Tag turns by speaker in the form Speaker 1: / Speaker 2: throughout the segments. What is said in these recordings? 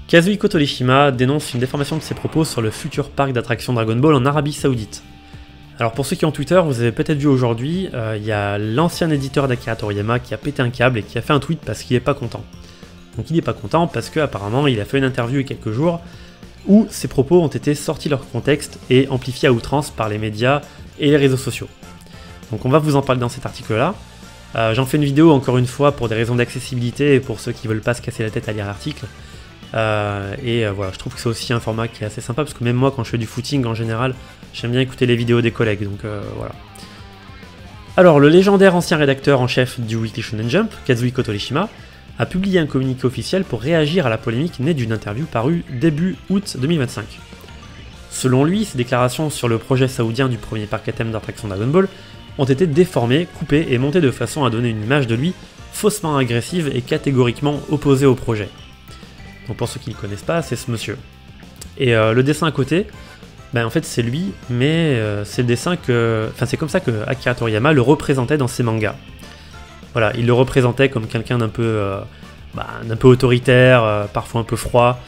Speaker 1: Kazuhiko Torishima dénonce une déformation de ses propos sur le futur parc d'attractions Dragon Ball en Arabie Saoudite. Alors pour ceux qui ont Twitter, vous avez peut-être vu aujourd'hui, il y a l'ancien éditeur d'Akira Toriyama qui a pété un câble et qui a fait un tweet parce qu'il est pas content. Donc il n'est pas content parce qu'apparemment il a fait une interview il y a quelques jours où ses propos ont été sortis de leur contexte et amplifiés à outrance par les médias et les réseaux sociaux. Donc on va vous en parler dans cet article-là. J'en fais une vidéo encore une fois pour des raisons d'accessibilité et pour ceux qui veulent pas se casser la tête à lire l'article. Voilà, je trouve que c'est aussi un format qui est assez sympa parce que même moi quand je fais du footing en général, j'aime bien écouter les vidéos des collègues, donc voilà. Alors le légendaire ancien rédacteur en chef du Weekly Shonen Jump, Kazuhiko Torishima, a publié un communiqué officiel pour réagir à la polémique née d'une interview parue début août 2025. Selon lui, ses déclarations sur le projet saoudien du premier parc à thème d'attraction Dragon Ball ont été déformées, coupées et montées de façon à donner une image de lui faussement agressive et catégoriquement opposée au projet. Donc pour ceux qui ne le connaissent pas, c'est ce monsieur. Et le dessin à côté, en fait c'est lui, mais c'est le dessin que... Enfin c'est comme ça que Akira Toriyama le représentait dans ses mangas. Voilà, il le représentait comme quelqu'un d'un peu autoritaire, parfois un peu froid.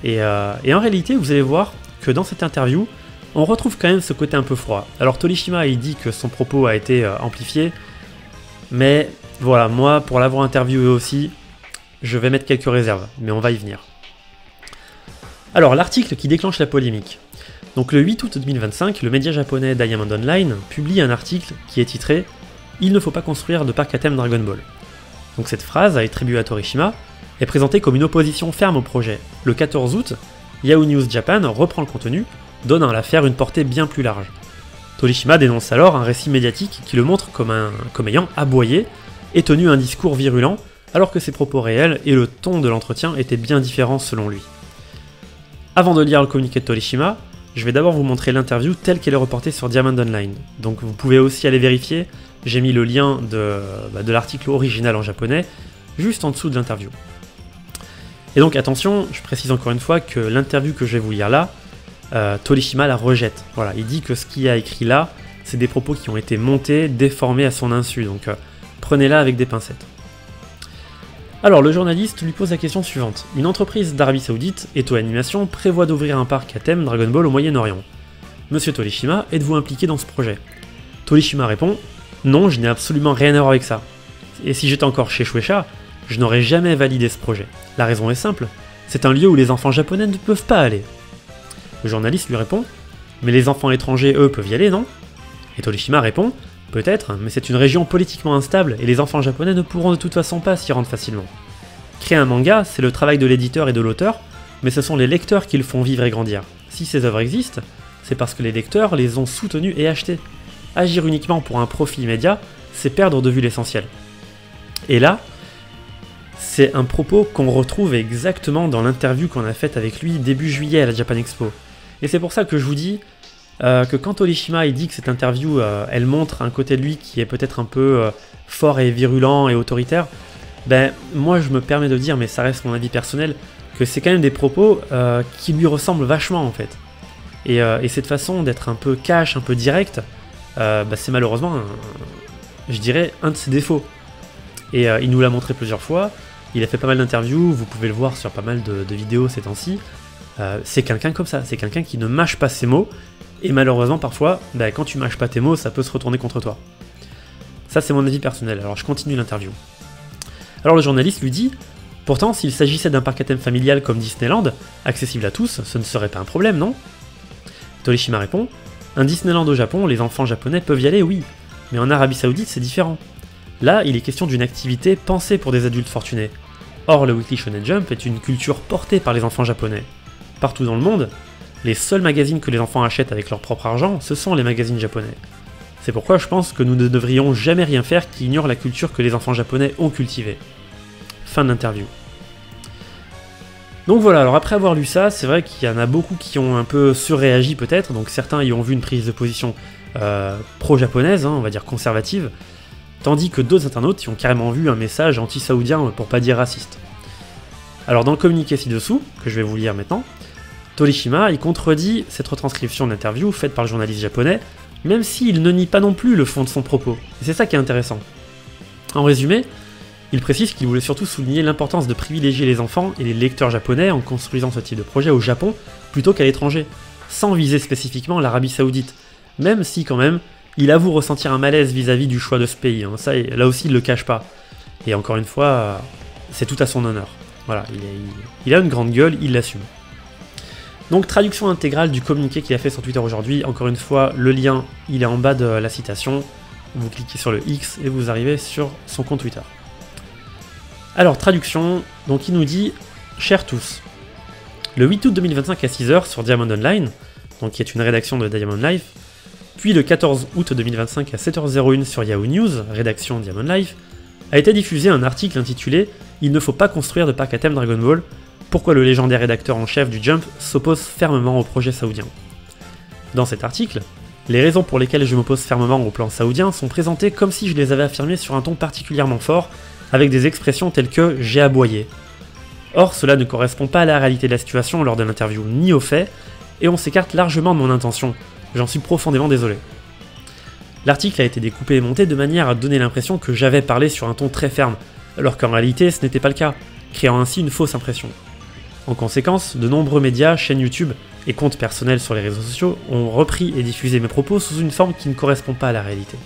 Speaker 1: Et en réalité, vous allez voir que dans cette interview, on retrouve quand même ce côté un peu froid. Alors Torishima, il dit que son propos a été amplifié, mais voilà, moi, pour l'avoir interviewé aussi, je vais mettre quelques réserves, mais on va y venir. Alors, l'article qui déclenche la polémique. Donc le 8 août 2025, le média japonais Diamond Online publie un article qui est titré « Il ne faut pas construire de parc à thème Dragon Ball ». Donc cette phrase, attribuée à Torishima, est présentée comme une opposition ferme au projet. Le 14 août, Yahoo News Japan reprend le contenu, donnant à l'affaire une portée bien plus large. Torishima dénonce alors un récit médiatique qui le montre comme ayant aboyé et tenu un discours virulent, alors que ses propos réels et le ton de l'entretien étaient bien différents selon lui. Avant de lire le communiqué de Torishima, je vais d'abord vous montrer l'interview telle qu'elle est reportée sur Diamond Online. Donc vous pouvez aussi aller vérifier, j'ai mis le lien de l'article original en japonais, juste en dessous de l'interview. Et donc attention, je précise encore une fois que l'interview que je vais vous lire là, Torishima la rejette. Voilà, il dit que ce qu'il a écrit là, c'est des propos qui ont été montés, déformés à son insu, donc prenez-la avec des pincettes. Alors le journaliste lui pose la question suivante. Une entreprise d'Arabie Saoudite, Eto Animation, prévoit d'ouvrir un parc à thème Dragon Ball au Moyen-Orient. Monsieur Torishima, êtes-vous impliqué dans ce projet? Torishima répond « Non, je n'ai absolument rien à voir avec ça. Et si j'étais encore chez Shueisha, je n'aurais jamais validé ce projet. La raison est simple, c'est un lieu où les enfants japonais ne peuvent pas aller. » Le journaliste lui répond « Mais les enfants étrangers, eux, peuvent y aller, non ?» Et Torishima répond « Peut-être, mais c'est une région politiquement instable et les enfants japonais ne pourront de toute façon pas s'y rendre facilement. Créer un manga, c'est le travail de l'éditeur et de l'auteur, mais ce sont les lecteurs qui le font vivre et grandir. Si ces œuvres existent, c'est parce que les lecteurs les ont soutenues et achetées. Agir uniquement pour un profit immédiat, c'est perdre de vue l'essentiel. » Et là, c'est un propos qu'on retrouve exactement dans l'interview qu'on a faite avec lui début juillet à la Japan Expo. Et c'est pour ça que je vous dis que quand Torishima il dit que cette interview elle montre un côté de lui qui est peut-être un peu fort et virulent et autoritaire, moi je me permets de dire, mais ça reste mon avis personnel, que c'est quand même des propos qui lui ressemblent vachement en fait. Et cette façon d'être un peu cash, un peu direct, c'est malheureusement, je dirais, un de ses défauts. Et il nous l'a montré plusieurs fois, il a fait pas mal d'interviews, vous pouvez le voir sur pas mal de vidéos ces temps-ci. C'est quelqu'un comme ça, c'est quelqu'un qui ne mâche pas ses mots, et malheureusement parfois, quand tu mâches pas tes mots, ça peut se retourner contre toi. Ça c'est mon avis personnel, alors je continue l'interview. Alors le journaliste lui dit « Pourtant, s'il s'agissait d'un parc à thème familial comme Disneyland, accessible à tous, ce ne serait pas un problème, non ?» Torishima répond « Un Disneyland au Japon, les enfants japonais peuvent y aller, oui, mais en Arabie Saoudite c'est différent. Là, il est question d'une activité pensée pour des adultes fortunés. Or, le Weekly Shonen Jump est une culture portée par les enfants japonais. Partout dans le monde, les seuls magazines que les enfants achètent avec leur propre argent, ce sont les magazines japonais. C'est pourquoi je pense que nous ne devrions jamais rien faire qui ignore la culture que les enfants japonais ont cultivée. » Fin de l'interview. Donc voilà, alors après avoir lu ça, c'est vrai qu'il y en a beaucoup qui ont un peu surréagi peut-être, donc certains y ont vu une prise de position pro-japonaise, on va dire conservative, tandis que d'autres internautes y ont carrément vu un message anti-saoudien pour pas dire raciste. Alors dans le communiqué ci-dessous, que je vais vous lire maintenant, Torishima il contredit cette retranscription d'interview faite par le journaliste japonais, même s'il ne nie pas non plus le fond de son propos. Et c'est ça qui est intéressant. En résumé, Il précise qu'il voulait surtout souligner l'importance de privilégier les enfants et les lecteurs japonais en construisant ce type de projet au Japon plutôt qu'à l'étranger, sans viser spécifiquement l'Arabie Saoudite, même si quand même, il avoue ressentir un malaise vis-à-vis du choix de ce pays, hein. Ça, là aussi il le cache pas. Et encore une fois, c'est tout à son honneur. Voilà, il a une grande gueule, il l'assume. Donc traduction intégrale du communiqué qu'il a fait sur Twitter aujourd'hui, encore une fois, le lien il est en bas de la citation, vous cliquez sur le X et vous arrivez sur son compte Twitter. Alors, traduction, donc il nous dit « Chers tous, le 8 août 2025 à 6h sur Diamond Online, donc qui est une rédaction de Diamond Life, puis le 14 août 2025 à 7h01 sur Yahoo News, rédaction Diamond Life, a été diffusé un article intitulé « Il ne faut pas construire de parc à thème Dragon Ball, pourquoi le légendaire rédacteur en chef du Jump s'oppose fermement au projet saoudien. » Dans cet article, les raisons pour lesquelles je m'oppose fermement au plan saoudien sont présentées comme si je les avais affirmées sur un ton particulièrement fort, avec des expressions telles que « j'ai aboyé ». Or, cela ne correspond pas à la réalité de la situation lors de l'interview ni aux faits, et on s'écarte largement de mon intention. J'en suis profondément désolé. L'article a été découpé et monté de manière à donner l'impression que j'avais parlé sur un ton très ferme, alors qu'en réalité ce n'était pas le cas, créant ainsi une fausse impression. En conséquence, de nombreux médias, chaînes YouTube et comptes personnels sur les réseaux sociaux ont repris et diffusé mes propos sous une forme qui ne correspond pas à la réalité.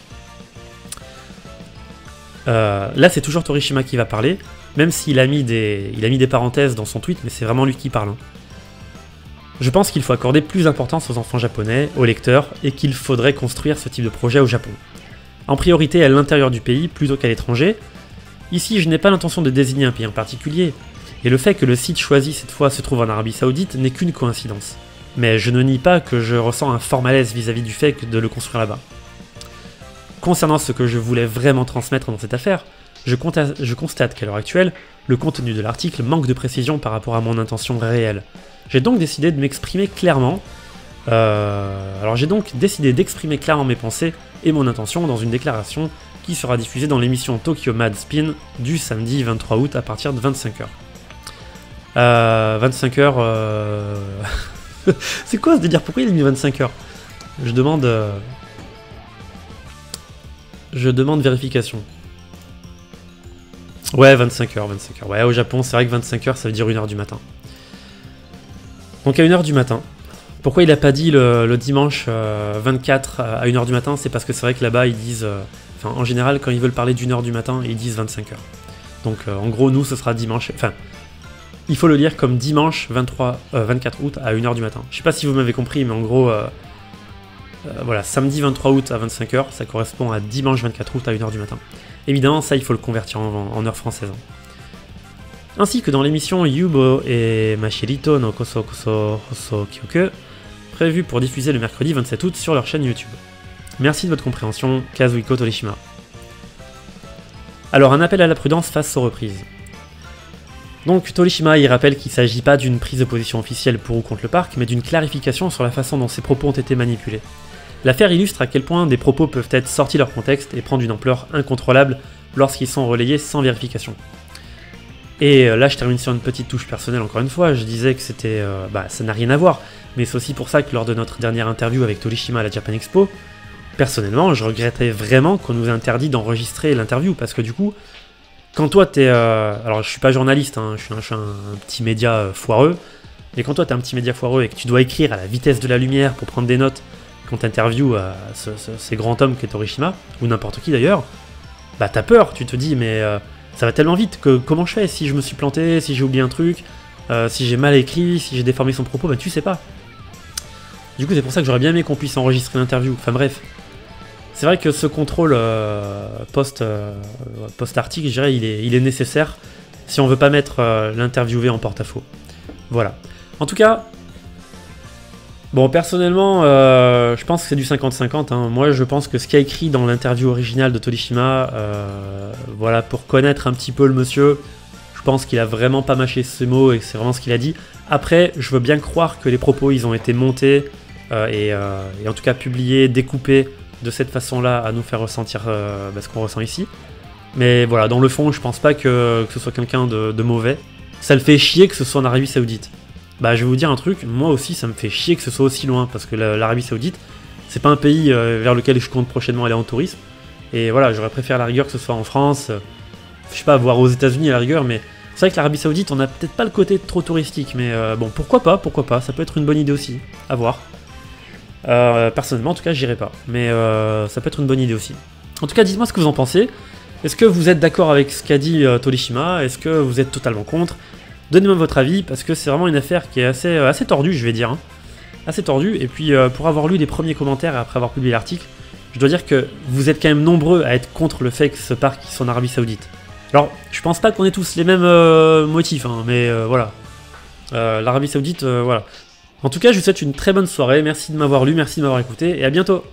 Speaker 1: Là c'est toujours Torishima qui va parler, même s'il a mis des parenthèses dans son tweet, mais c'est vraiment lui qui parle. Je pense qu'il faut accorder plus d'importance aux enfants japonais, aux lecteurs, et qu'il faudrait construire ce type de projet au Japon. En priorité à l'intérieur du pays plutôt qu'à l'étranger. Ici je n'ai pas l'intention de désigner un pays en particulier, et le fait que le site choisi cette fois se trouve en Arabie Saoudite n'est qu'une coïncidence. Mais je ne nie pas que je ressens un fort malaise vis-à-vis du fait de le construire là-bas. Concernant ce que je voulais vraiment transmettre dans cette affaire, je constate qu'à l'heure actuelle, le contenu de l'article manque de précision par rapport à mon intention réelle. J'ai donc décidé de m'exprimer clairement. J'ai donc décidé d'exprimer clairement mes pensées et mon intention dans une déclaration qui sera diffusée dans l'émission Tokyo Mad Spin du samedi 23 août à partir de 25h. 25h... C'est quoi ce délire? Pourquoi il a mis 25h? Je demande vérification. Ouais, 25h. Ouais, au Japon, c'est vrai que 25h, ça veut dire 1h du matin. Donc à 1h du matin. Pourquoi il a pas dit le dimanche 24 à 1h du matin? C'est parce que c'est vrai que là-bas, ils disent... en général, quand ils veulent parler d'1h du matin, ils disent 25h. Donc en gros, nous, ce sera dimanche... Enfin, il faut le lire comme dimanche 24 août à 1h du matin. Je sais pas si vous m'avez compris, mais en gros... voilà, samedi 23 août à 25h, ça correspond à dimanche 24 août à 1h du matin. Évidemment, ça, il faut le convertir en heure française. Ainsi que dans l'émission Yubo et Mashirito no Koso Koso Hoso Kyoku, prévue pour diffuser le mercredi 27 août sur leur chaîne YouTube. Merci de votre compréhension, Kazuhiko Torishima. Alors, un appel à la prudence face aux reprises. Donc, Torishima y rappelle qu'il ne s'agit pas d'une prise de position officielle pour ou contre le parc, mais d'une clarification sur la façon dont ces propos ont été manipulés. L'affaire illustre à quel point des propos peuvent être sortis de leur contexte et prendre une ampleur incontrôlable lorsqu'ils sont relayés sans vérification. Et là, je termine sur une petite touche personnelle encore une fois, je disais que c'était... ça n'a rien à voir, mais c'est aussi pour ça que lors de notre dernière interview avec Torishima à la Japan Expo, personnellement, je regrettais vraiment qu'on nous ait interdit d'enregistrer l'interview, parce que du coup, quand toi t'es... alors je suis pas journaliste, hein, je suis un petit média foireux, mais quand toi t'es un petit média foireux et que tu dois écrire à la vitesse de la lumière pour prendre des notes quand t'interviews ces grands hommes qu'est Torishima, ou n'importe qui d'ailleurs, bah t'as peur, tu te dis mais ça va tellement vite que comment je fais si je me suis planté, si j'ai oublié un truc, si j'ai mal écrit, si j'ai déformé son propos, bah tu sais pas. Du coup c'est pour ça que j'aurais bien aimé qu'on puisse enregistrer l'interview, enfin bref. C'est vrai que ce contrôle post-article, je dirais, il est nécessaire si on veut pas mettre l'interviewé en porte-à-faux. Voilà. En tout cas, bon, personnellement, je pense que c'est du 50-50. Hein. Moi, je pense que ce qu'il y a écrit dans l'interview originale de Torishima, voilà, pour connaître un petit peu le monsieur, je pense qu'il a vraiment pas mâché ses mots et que c'est vraiment ce qu'il a dit. Après, je veux bien croire que les propos, ils ont été montés et en tout cas publiés, découpés de cette façon-là à nous faire ressentir ce qu'on ressent ici. Mais voilà, dans le fond, je pense pas que ce soit quelqu'un de mauvais. Ça le fait chier que ce soit en Arabie Saoudite. Bah, je vais vous dire un truc, moi aussi, ça me fait chier que ce soit aussi loin, parce que l'Arabie Saoudite, c'est pas un pays vers lequel je compte prochainement aller en tourisme. Et voilà, j'aurais préféré à la rigueur que ce soit en France. je sais pas, voir aux États-Unis à la rigueur, mais c'est vrai que l'Arabie Saoudite, on a peut-être pas le côté trop touristique, mais bon, pourquoi pas, ça peut être une bonne idée aussi, à voir. Personnellement, en tout cas, j'irai pas, mais ça peut être une bonne idée aussi. En tout cas, dites-moi ce que vous en pensez. Est-ce que vous êtes d'accord avec ce qu'a dit Torishima? Est-ce que vous êtes totalement contre? Donnez-moi votre avis, parce que c'est vraiment une affaire qui est assez tordue, je vais dire. Hein. Assez tordue, et puis pour avoir lu les premiers commentaires et après avoir publié l'article, je dois dire que vous êtes quand même nombreux à être contre le fait que ce parc soit en Arabie Saoudite. Alors, je pense pas qu'on ait tous les mêmes motifs, hein, mais voilà. L'Arabie Saoudite, voilà. En tout cas, je vous souhaite une très bonne soirée, merci de m'avoir lu, merci de m'avoir écouté, et à bientôt!